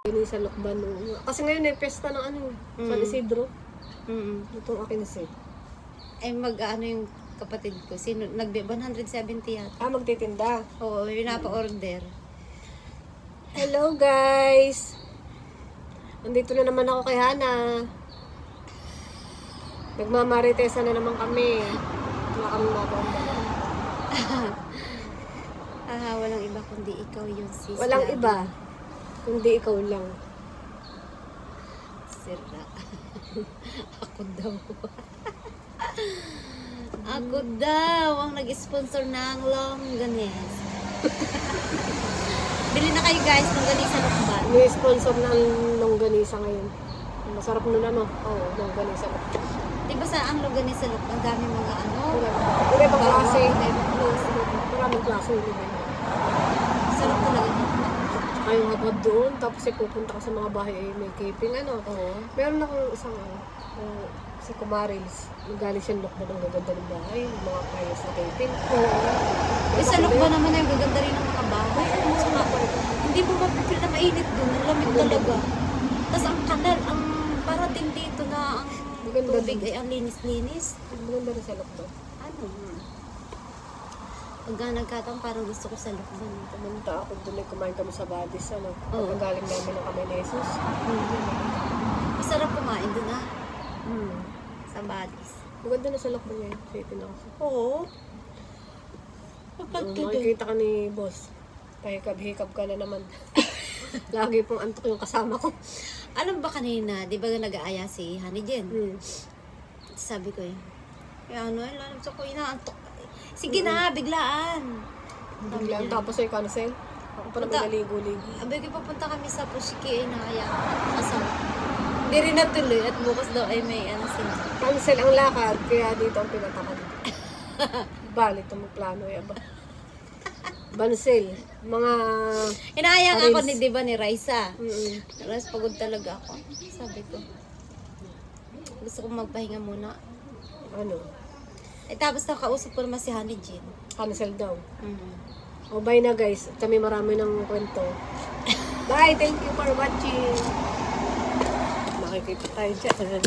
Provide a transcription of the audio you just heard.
Yun sa Lokban. Kasi ngayon ay pesta ng ano, San Isidro. Ito ang akin na set. Ay mag-ano yung kapatid ko. Sino? Nag-170 yata. Magtitinda. Oo, yun napa-order. Hello guys! Nandito na naman ako kay Hana. Nagmamaritesa na naman kami. Wala kami mabanda. Walang iba kundi ikaw yung sis. Walang iba. Kundi ikaw lang. Sira. Ako daw. Ako daw ang nag-sponsor ng longganisa. Bili na kayo guys ng ganisa Lokban. May sponsor ng longganisa ngayon. Masarap nun ano. Oo, longganisa. Diba sa ang longganisa Lokban, ang dami mga ano? Iba-ibang klase. Close. Maraming klase yun. Sarap talaga. Kayong habad doon, tapos pupunta ka sa mga bahay ay may keeping ano. Oo. Meron akong isang si Kumarils. Magaling siyang Lokban ang gaganda ng bahay. Mga kayas na keeping. Oo. Sa Lokban naman ay gaganda rin ng mga bahay. Saka, hindi mo mapipil na mainit doon. Ang lamig talaga. Tapos ang kanal, ang parating dito na ang Maganda tubig din. ay ang linis-linis. Maganda rin sa Lokban. Ano? Pagka nagkataon, parang gusto ko sa Lokban. Pumunta ako doon ay kumain kami sa Badis. Ano? Oo. Pagkagaling namin ng kamay ni Jesus. Masarap kumain doon ah. Sa Badis. Maganda na sa Lokban ngayon. City na kasi. Oo. Makikita ka ni boss. Pahikab-hikab ka na naman. Lagi pong antok yung kasama ko. Alam ba kanina, di ba nag-aaya si Honey Jen? Sabi ko ano, alam ko inaantok. Sige na, biglaan. Biglaan tapos ay cancel. Ako pa naman naligo-ligo. Abay ko papunta kami sa Pushiki ay naaya. Kasama. Hindi rin natuloy at bukas daw ay may ano sila. Cancel ang lakad, kaya dito ang pinatakad. Bali, ito mo plano yaba. Bansel, mga... Inaaya nga ako ni, di ba, ni Raisa. Mm-mm. Pagod talaga ako. Sabi ko, gusto ko magpahinga muna. Ano? Tapos nakausap ko naman si Honey Jen. Cancel daw. O, bye na guys. Kami marami ng kwento. Bye! Thank you for watching. Makikita tayo dyan.